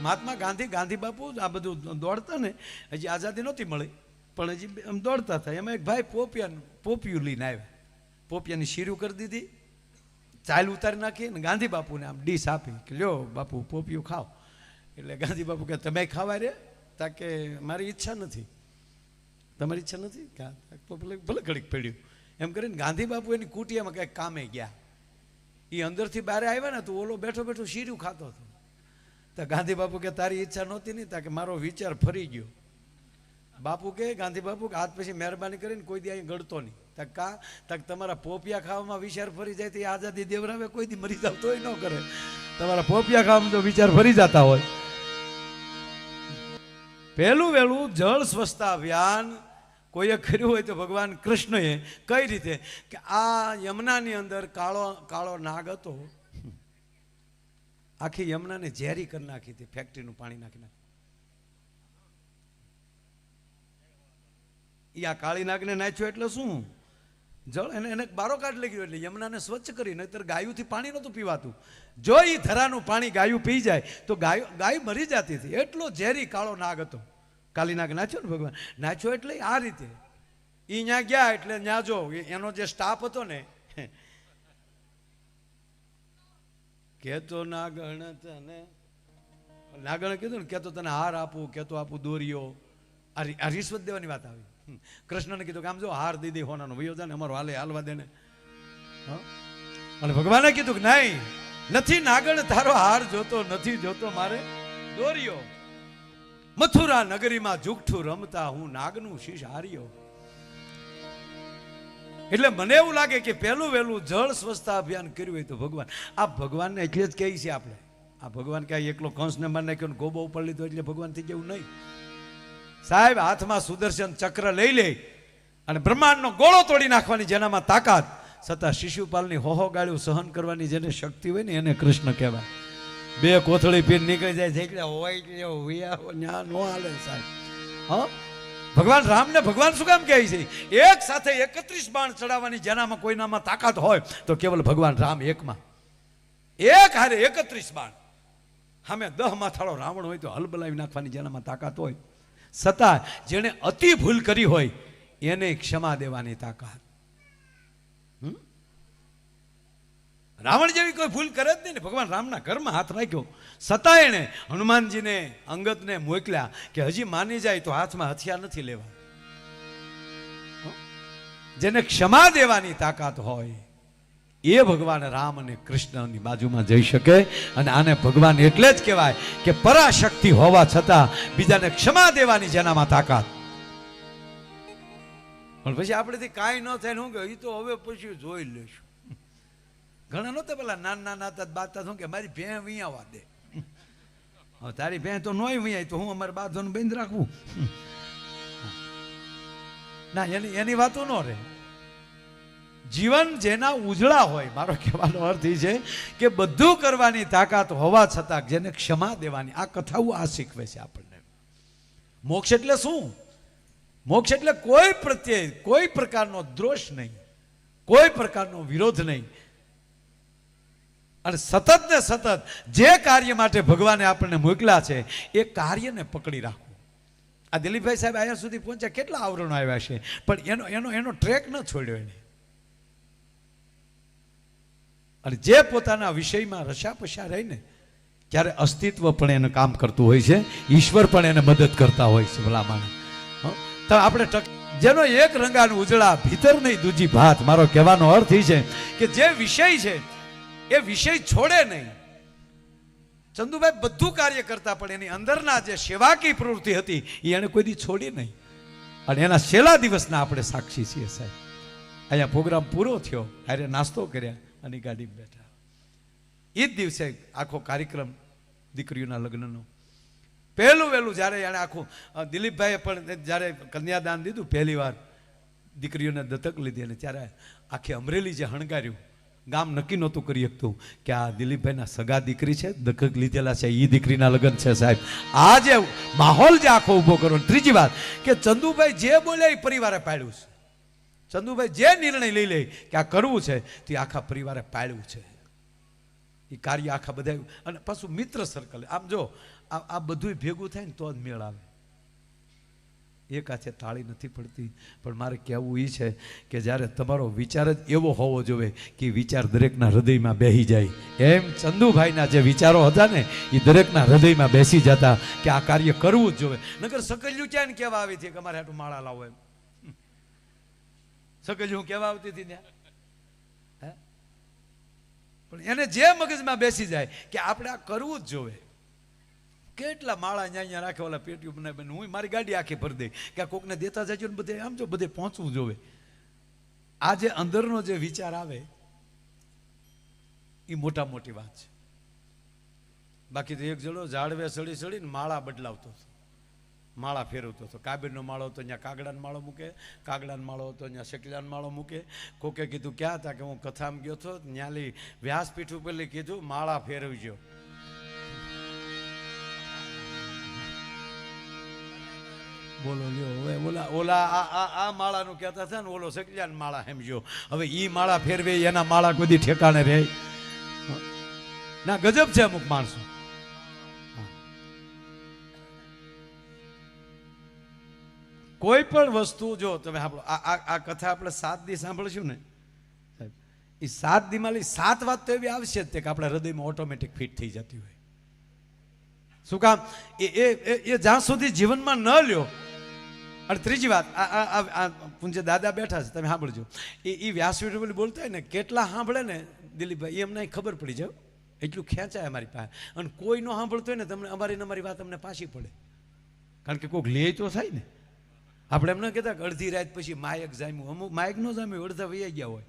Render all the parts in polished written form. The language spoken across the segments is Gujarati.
મહાત્મા ગાંધી બાપુ આ બધું દોડતા ને, હજી આઝાદી નહોતી મળી પણ હજી આમ દોડતા હતા. એમાં એક ભાઈ પોપિયું લઈને આવ્યા. પોપિયાની શીરું કરી દીધી, ચાલ ઉતારી નાખી ને ગાંધી બાપુને આમ ડીશ આપી કે લ્યો બાપુ પોપિયું ખાઓ. એટલે ગાંધી બાપુ કે તમે ખાવા રે? તાકે મારી ઈચ્છા નથી. તમારી ઈચ્છા નથી? ભલે ઘડીક પડ્યું એમ કરીને ગાંધી બાપુ એની કુટિયામાં કંઈક કામે ગયા. એ અંદરથી બહાર આવ્યા ને તો ઓલો બેઠો બેઠો શીરું ખાતો હતો. તો ગાંધી બાપુ કે તારી ઈચ્છા નહોતી નહીં? તાકે મારો વિચાર ફરી ગયો. બાપુ કે ગાંધી બાપુ કે આજ પછી મહેરબાની કરીને કોઈ દી અહીં ગળતો નહીં. તક કા? તક તમારા પોપિયા ખાવામાં વિચાર ફરી જાય તો એ આઝાદી દેવરાવે કોઈ દી મરી જાવ તોય ન કરે. તમારા પોપિયા ખાવામાં જો વિચાર ફરી જતા હોય. પહેલું વહેલું જળ સ્વચ્છતા અભિયાન કોઈએ કર્યું હોય તો ભગવાન કૃષ્ણએ કઈ રીતે કે આ યમુનાની અંદર કાળો નાગ હતો, આખી યમુનાને ઝેરી કરી નાખી હતી, ફેક્ટરીનું પાણી નાખી નાખી. આ કાળી નાગને નાખ્યો એટલે શું? જળ એને બારો કાઢ લઈ ગયો એટલે યમુનાને સ્વચ્છ કરી. નહીતર ગાયુંથી પાણી નહોતું પીવાતું. જો એ ધરાનું પાણી ગાયું પી જાય તો ગાય મરી જતી હતી. એટલો ઝેરી કાળો નાગ હતો. કાળી નાગ નાચ્યો ને ભગવાન, નાચ્યો એટલે આ રીતે એ ત્યાં ગયા એટલે ત્યાં જો એનો જે સ્ટાફ હતો ને, કેતો નાગણ તને, નાગણે કીધું ને કેતો તને હાર આપું, કેતો આપું દોરીઓ. આ રિશ્વત દેવાની વાત આવી. કૃષ્ણને કીધું કે આમ જો હાર દીધી હોનાનો વયો જાય ને, અમારો હાલવા દે ને. અને ભગવાને કીધું કે નહીં, નથી નાગણ તારો હાર જોતો, નથી જોતો મારે દોરીઓ. મથુરા નગરીમાં જુગઠું રમતા હું નાગનું શીશ હાર્યો. એટલે મને એવું લાગે કે પહેલું વહેલું જળ સ્વચ્છતા અભિયાન કર્યું હોય તો ભગવાન, આ ભગવાનને એટલે જ કહી છે આપણે. આ ભગવાન ક્યાંય એકલો કંસને મારી નાખ્યો ગોબો ઉપર લીધો એટલે ભગવાન થઈ ગયું નહીં. સાહેબ હાથમાં સુદર્શન ચક્ર લઈ લે અને બ્રહ્માંડનો ગોળો તોડી નાખવાની જેનામાં તાકાત, છતાં શિશુપાલની હોહો ગાળ્યું સહન કરવાની જેને શક્તિ હોય ને એને કૃષ્ણ કહેવાય. બે કોથળી પીર નીકળી જાય છે એટલે હોય નો હાલે સાહેબ. હા, ભગવાન રામને ભગવાન શું કામ કહે છે? એક સાથે 31 બાણ ચડાવવાની જેનામાં કોઈનામાં તાકાત હોય તો કેવલ ભગવાન રામ એકમાં. એક હારે 31 બાણ. સામે 10 માથાળો રાવણ હોય તો હલબલાવી નાખવાની જેનામાં તાકાત હોય. છતાં જેને અતિ ભૂલ કરી હોય એને ક્ષમા દેવાની તાકાત. રાવણ જેવી કોઈ ભૂલ કરે જ નહીં ને. ભગવાન રામના ઘરમાં હાથ રાખ્યો, છતાં એને હનુમાનજીને અંગદને મોકલ્યા કે હજી માની જાય તો હાથમાં હથિયાર નથી લેવા. જેને ક્ષમા દેવાની તાકાત હોય એ ભગવાન રામ અને કૃષ્ણની બાજુમાં જઈ શકે. અને આને ભગવાન એટલે જ કહેવાય કે પરાશક્તિ હોવા છતાં બીજાને ક્ષમા દેવાની જેનામાં તાકાત. પણ પછી આપણેથી કાંઈ ન થાય શું કે એ તો હવે પછી જોઈ લેશું. ઘણા નહોતા પેલા નાના હતા બાતા શું કે મારી ભેં વિયાવા દે. તારી ભેં તો નોય વિયાય તો હું અમારે બાધોને બંધ રાખવું? ના, એની વાતો ન રહે. જીવન જેના ઉજળા હોય, મારો કહેવાનો અર્થ એ છે કે બધું કરવાની તાકાત હોવા છતાં જેને ક્ષમા દેવાની, આ કથાઓ આ શીખવે છે આપણને. મોક્ષ એટલે શું? મોક્ષ એટલે કોઈ પ્રત્યે કોઈ પ્રકારનો દ્રોષ નહીં, કોઈ પ્રકારનો વિરોધ નહીં, અને સતત ને સતત જે કાર્ય માટે ભગવાને આપણને મોકલ્યા છે એ કાર્યને પકડી રાખવું. આ દિલીપભાઈ સાહેબ અહીંયા સુધી પહોંચ્યા, કેટલા આવરણો આવ્યા છે પણ એનો ટ્રેક ન છોડ્યો એને. અને જે પોતાના વિષયમાં રસાપસા રહીને ત્યારે અસ્તિત્વ પણ એને કામ કરતું હોય છે, ઈશ્વર પણ એને મદદ કરતા હોય છે. ભલા માણસ તો આપણે જેનો એક રંગાનું ઉજળા ભીતર નહીં દૂજી ભાત. મારો કહેવાનો અર્થ એ છે કે જે વિષય છે એ વિષય છોડે નહીં. ચંદુભાઈ બધું કાર્ય કરતા પણ એની અંદરના જે સેવાકી પ્રવૃત્તિ હતી એ એને કોઈ દી છોડી નહીં. અને એના છેલ્લા દિવસના આપણે સાક્ષી છીએ સાહેબ. અહીંયા પ્રોગ્રામ પૂરો થયો, અરે નાસ્તો કર્યા અને ગાડીમાં બેઠા. એ જ દિવસે આખો કાર્યક્રમ દીકરીઓના લગ્નનો પહેલું વહેલું જ્યારે એણે આખું દિલીપભાઈએ પણ જ્યારે કન્યાદાન દીધું પહેલી વાર દીકરીઓને દત્તક લીધી અને ત્યારે આખી અમરેલી જે હણગાર્યું, ગામ નક્કી નહોતું કરી શકતું કે આ દિલીપભાઈના સગા દીકરી છે, દત્તક લીધેલા છે, એ દીકરીના લગ્ન છે સાહેબ. આ જે માહોલ જે આખો ઊભો કરવો. ત્રીજી વાત કે ચંદુભાઈ જે બોલ્યા એ પરિવારે પાડ્યું છે. ચંદુભાઈ જે નિર્ણય લઈ લે કે આ કરવું છે તે આખા પરિવારે પાડ્યું છે. એ કાર્ય આખા બધા. અને પાછું મિત્ર સર્કલ. આમ જો આ બધું ભેગું થાય ને તો જ મેળ આવે. એક હાથે તાળી નથી પડતી. પણ મારે કહેવું એ છે કે જ્યારે તમારો વિચાર જ એવો હોવો જોઈએ કે વિચાર દરેકના હૃદયમાં બેસી જાય. એમ ચંદુભાઈના જે વિચારો હતા ને એ દરેકના હૃદયમાં બેસી જતા કે આ કાર્ય કરવું જ જોઈએ. નકર સકલ્યું ક્યાં ને કહેવા આવી હતી કે અમારે હાટું માળા લાવો એમ. સકલ્યું કહેવા આવતી હતી ત્યાં. પણ એને જે મગજમાં બેસી જાય કે આપણે આ કરવું જ જોઈએ. કેટલા માળા અહીંયા રાખે ઓલા પેટીઓ બનાવી બને. હું મારી ગાડી આખી ભરી દઈ કે કોકને દેતા જજો ને બધે આમ જો બધે પહોંચવું જોવે. આ જે અંદરનો જે વિચાર આવે એ મોટા મોટી વાત છે. બાકી તો એક જણો ઝાડવે સડી સડીને માળા બદલાવતો હતો, માળા ફેરવતો હતો. કાબીરનો માળો હતો અહીંયા કાગડાનો માળો મૂકે, કાગડાનો માળો હતો અહીંયા શકલાનો માળો મૂકે. કોકે કીધું ક્યાં હતા કે હું કથામાં ગયો હતો ન્યાલી વ્યાસપીઠ ઉપર કીધું માળા ફેરવજો. બોલો લ્યો હવે ઓલા આ માળાનું કહેતા હતા ને ઓલો શકલાન માળા સમજો. હવે ઈ માળા ફેરવે એના માળા કોઈ ઠેકાણે રહે ના. ગજબ છે અમુક માણસો. કોઈ પણ વસ્તુ જો તમે સાંભળો, આ કથા આપણે 7 દી સાંભળશું ને સાહેબ, એ 7 દીમાં 7 વાત તો એવી આવશે જ તે કે આપણા હૃદયમાં ઓટોમેટિક ફિટ થઈ જતી હોય. શું કામ? એ જ્યાં સુધી જીવનમાં ન લ્યો. અને ત્રીજી વાત, આ પૂંજ્ય દાદા બેઠા છે, તમે સાંભળજો. એ વ્યાસપીઠ બોલતા હોય ને, કેટલા સાંભળે ને દિલીપભાઈ એમને ખબર પડી જાય, એટલું ખેંચાય અમારી પાસે. અને કોઈ નો સાંભળતો હોય ને તમને અમારી વાત અમને પાછી પડે. કારણ કે કોઈક લે તો થાય ને. આપણે એમ ન કહેતા કે અડધી રાત પછી માયક જામ્યું. અમુક માયક ન જામ્યું, અડધા વૈયા ગયા હોય.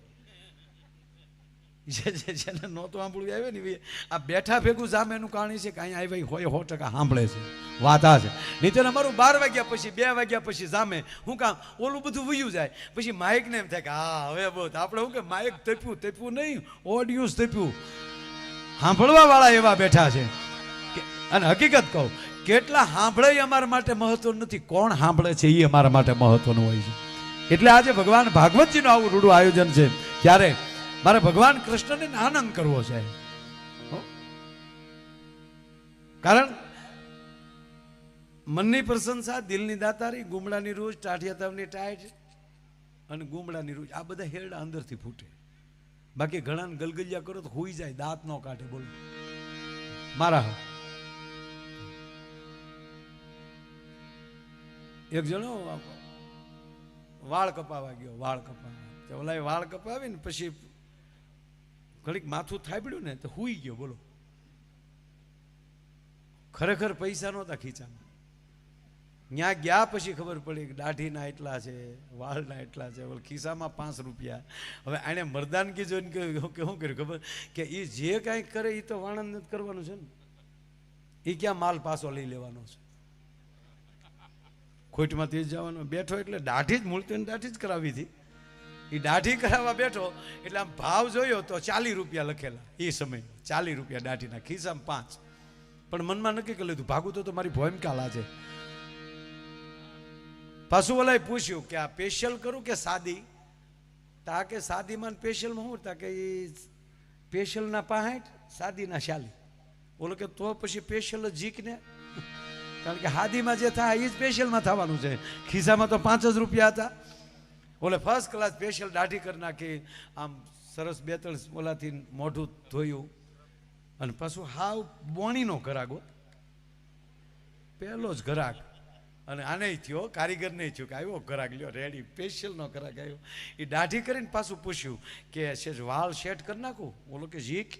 જેને નહોતું સાંભળવું આવે ને આ બેઠા ભેગું જામે એનું કારણ છે કે અહીંયા આવ્યા હોય 100% સાંભળે છે. વાત આ છે. નહીં તો અમારું 12 વાગ્યા પછી 2 વાગ્યા પછી જામે. શું કામ? ઓલું બધું વયું જાય. પછી માઇકને એમ થાય કે હા હવે બહુ આપણે શું કે માઇક તપ્યું નહીં, ઓડિયન્સ તપ્યું. સાંભળવા વાળા એવા બેઠા છે. અને હકીકત કહું, કેટલા સાંભળે એ અમારા માટે મહત્વ નથી, કોણ સાંભળે છે એ અમારા માટે મહત્વનું હોય છે. એટલે આજે ભગવાન ભાગવતજીનું આવું રૂડું આયોજન છે. ત્યારે મારે ભગવાન કૃષ્ણને આનંદ કરવો છે. કારણ મનની પ્રશંસા, દિલની દાતારી, ગુમડાની રૂજ, ટાઢિયા તાવની ટાઈટ અને ગુમડાની રૂજ, આ બધા હેરડા અંદરથી ફૂટે. બાકી ઘણા ગલગલિયા કરો તો હોઈ જાય, દાંત નો કાઢે. બોલો મારા એક જણો વાળ કપાવા ગયો. વાળ કપાવા ઓલા વાળ કપાવી ને પછી ઘડીક માથું થાબડ્યું ને તો હુઈ ગયો. બોલો ખરેખર પૈસા નહોતા ખીચામાં. ત્યાં ગયા પછી ખબર પડી કે દાઢીના એટલા છે, વાળના એટલા છે, ખિસ્સામાં 5 રૂપિયા. હવે આને મરદાનગી જોઈને શું કર્યું ખબર? કે એ જે કાંઈક કરે એ તો વાણંદ નથી કરવાનું છે ને. એ ક્યાં માલ પાછો લઈ લેવાનો છે? ખોટમાં તે જ જવાનો. બેઠો એટલે દાઢી જ મૂળતી દાઢી જ કરાવી હતી. એ દાઢી કરાવવા બેઠો એટલે આમ ભાવ જોયો તો 40 રૂપિયા લખેલા. એ સમય 40 રૂપિયા દાઢીના, ખિસ્સામાં 5. પણ મનમાં નક્કી કરી લીધું ભાગું તો મારી ભોયમકા લાજે. પાછું ઓલાએ પૂછ્યું કે આ સ્પેશિયલ કરું કે સાદી? તા કે સાદીમાં સ્પેશિયલમાં શું? તા કે એ સ્પેશિયલના 65, સાદીના 40. ઓલો કે તો પછી સ્પેશિયલ જ જીકને. કારણ કે હાદીમાં જે થાય એ સ્પેશિયલમાં થવાનું છે. ખિસ્સામાં તો 5 જ રૂપિયા હતા. ઓલે ફર્સ્ટ ક્લાસ સ્પેશિયલ દાઢી કરી નાખી, આમ સરસ 2-3 ઓલાથી મોઢું ધોયું. અને પાછું હાવ બોણીનો ઘરાક, પહેલો જ ઘરાક. અને આને થયો, કારીગર નહીં થયું કે આવ્યો ઘરાક લ્યો રેડી, સ્પેશિયલનો ઘરાક આવ્યો. એ દાઢી કરીને પાછું પૂછ્યું કે સેજ વાળ સેટ કરી નાખું? બોલો કે જીક.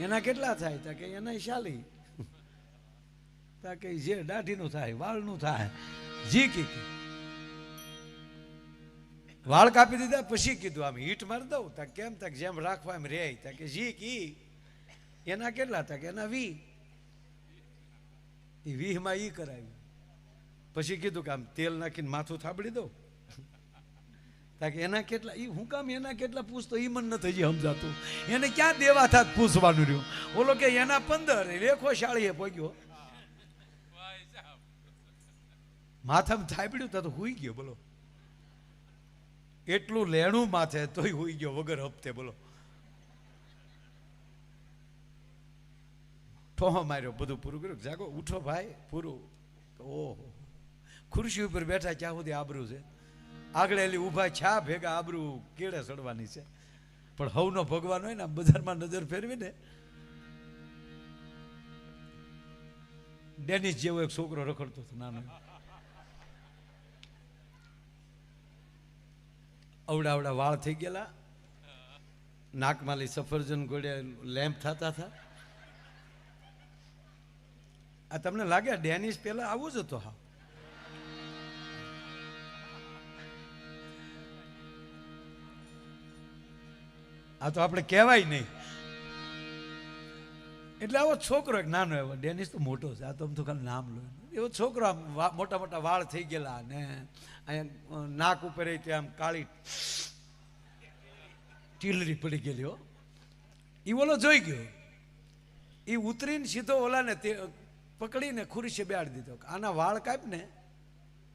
એના કેટલા થાય? તા કે એના 40. તા કે જે દાઢીનું થાય, વાળનું થાય. જી કે વાળ કાપી દીધા પછી કીધું આમ હીટ મારી દઉં? તા કેમ? તા જેમ રાખવા એમ રે. તા કે જી કી એના કેટલા? તા કે એના 20. એ 20 માં ઈ કરાવ્યું. પછી કીધું કે આમ તેલ નાખીને માથું થાબડી દઉં? તા કે એના કેટલા? એ હું કામ એના કેટલા પૂછતો? એ મને નથી હજી સમજાતું. એને ક્યાં દેવા થાત પૂછવાનું રહ્યું. ઓલો કે એના 15. લેખો શાળીએ પગ્યો, માથામાં થાબડ્યું તા તો હુઈ ગયો. બોલો એટલું લેણું માથે તોય હુઈ ગયો વગર હપ્તે. બોલો ઠોહો માર્યો, બધું પૂરું કર્યું. જાગો, ઉઠો ભાઈ, પૂરું. ઓહો, ખુરશી ઉપર બેઠા ત્યાં સુધી આબરૂ છે. આગળ એલી ઊભા છા ભેગા આબરૂ કેળે સડવાની છે. પણ હવનો ભગવાન હોય ને બજારમાં નજર ફેરવીને, ડેનિસ જેવો એક છોકરો રખડતો હતો નાનો, અવડા અવડા વાળ થઈ ગયેલા, નાકમાલી સફરજન ગોળે લેમ્પ થતા હતા. આ તમને લાગે ડેનિસ પેલા આવું જ હતો? હા, આ તો આપણે કહેવાય નહીં. એટલે આવો છોકરો એક નાનો એવો, ડેનિસ તો મોટો છે, આ તો આમ તો ખાલી નામ લો, એવો છોકરો આમ મોટા મોટા વાળ થઈ ગયેલા ને અહીંયા નાક ઉપર આમ કાળી ટીલરી પડી ગયેલી હો. એ ઓલો જોઈ ગયો, એ ઉતરીને સીધો ઓલાને તે પકડીને ખુરશી બેહાડી દીધો. આના વાળ કાપ ને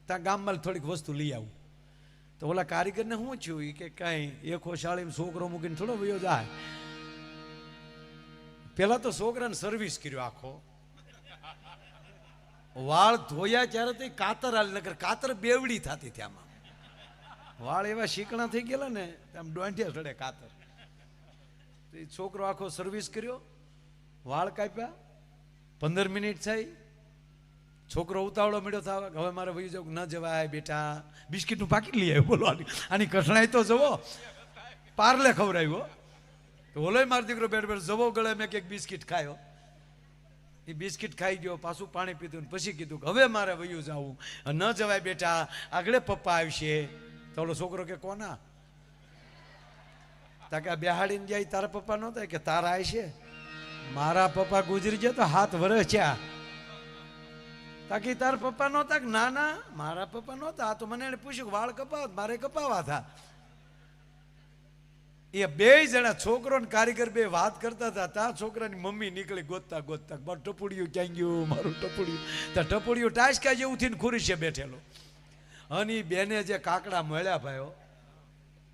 ત્યાં ગામમાં થોડીક વસ્તુ લઈ આવું. તો ઓલા કારીગરને શું થયું? એ કે કાંઈ એકો શાળીમાં છોકરો મૂકીને થોડો વયો જાય. પેલા તો છોકરાને સર્વિસ કર્યો આખો, વાળ ધોયા ત્યારે તો કાતર હાલ, નગર કાતર બેવડી થતી ત્યાંમાં. વાળ એવા શીકણા થઈ ગયેલા ને આમ ડોંઢિયા ચડે કાતર. તો એ છોકરો આખો સર્વિસ કર્યો, વાળ કાપ્યા. 15 મિનિટ થઈ, છોકરો ઉતાવળો મળ્યો થવા, હવે મારે વહી જવું. ન જવાય બેટા, બિસ્કીટનું પાકીટ લઈ આવ્યો. બોલો, આની કઠણાઈ તો જવો, પાર્લે ખવડાવ્યો. તો ઓલોય મારો દીકરો બેઠ બેઠ જવો ગળે મેં કંઈક બિસ્કીટ ખાયો. એ બિસ્કીટ ખાઈ ગયો, પાછું પાણી પીધું, પછી કીધું કે હવે મારે વયું જવું. ન જવાય બેટા, આગળ પપ્પા આવશે. તો ઓલો છોકરો કે કોના? તાકે આ બેહાડીને જાય તારા પપ્પા નહોતા કે તારા આવશે? મારા પપ્પા ગુજરી ગયા તો 7 વર્ષ થયા. તાકી તાર પપ્પા નહોતા કે ના ના મારા પપ્પા નહોતા. આ તો મને એને પૂછ્યું વાળ કપાવ, મારે કપાવા હતા. એ 2 જણા છોકરો ને કારીગર બે વાત કરતા હતા. ત્યાં છોકરાની મમ્મી નીકળી ગોતતા ગોતતા, મારું ટપુડિયું ક્યાં ગયું, મારું ટપુડિયું. ત્યાં ટપુડિયું ટાસકા જેવું થઈને ખુરશીએ બેઠેલો. અને બેને જે કાકડા મળ્યા ભાઈઓ,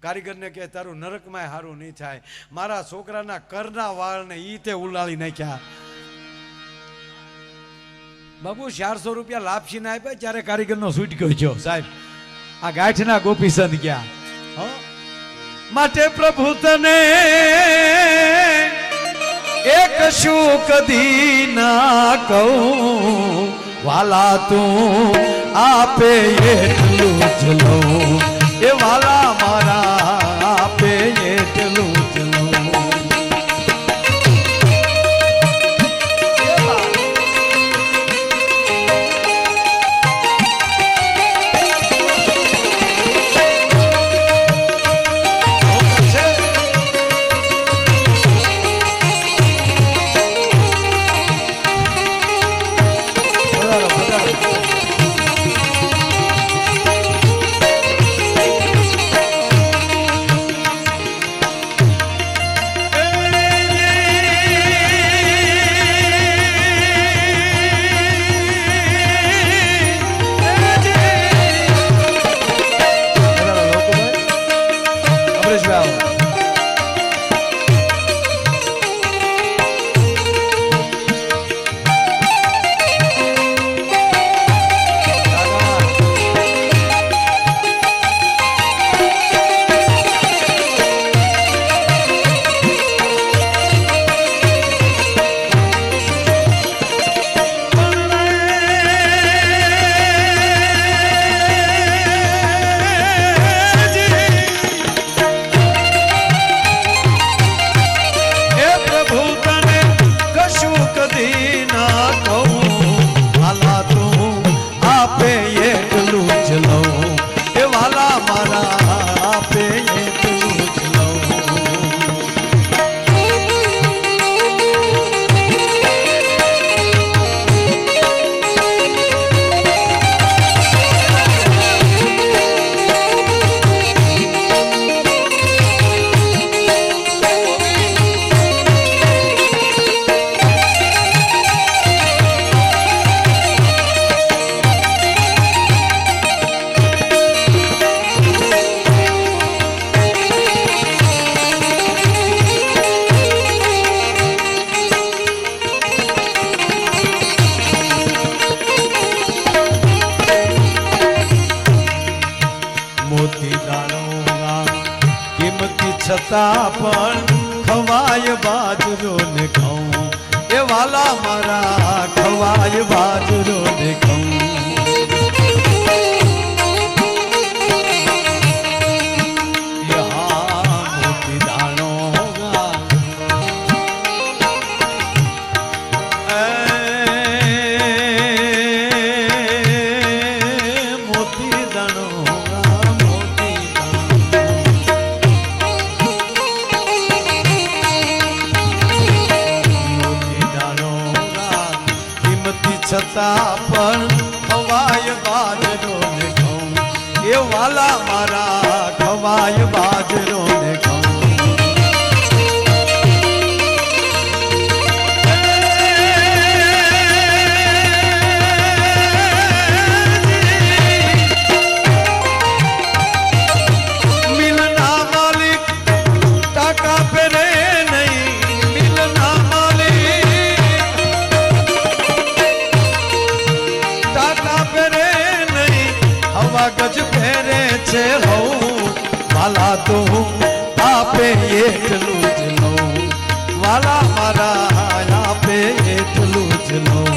કારીગરને કે તારું નરકમાં સારું નહીં થાય. મારા છોકરાના કરના વાળને ઈ તે ઉલાળી નાખ્યા. બાબુ 400 રૂપિયા લાપસી ના આપ્યા ત્યારે કારીગરનો છૂટ ગયો સાહેબ. આ ગાંઠના ગોપીચંદ ગયા. માટે પ્રભુ તને એક શું કદી ના કહું, વાલા તું આપે એટલું જ લઉં. એ વાલા મારા આપે એટલું જ લઉં. છતાં પણ ખવાય બાજરો ને ઘઉં એ વાલા મારા ખવાય બાજરો ને ઘઉં છતાં પણ ખવાય બાજરો ને ઘઉં એ વાલા મારા ખવાય બાજરો ને ઘઉં મિલના માલિક ટાકા પેરે નહીં મિલના ગજ ફેરે છે હઉ વાલા તો આપે એટલું જ લઉં વાલા મારા આપે એટલું જ લઉં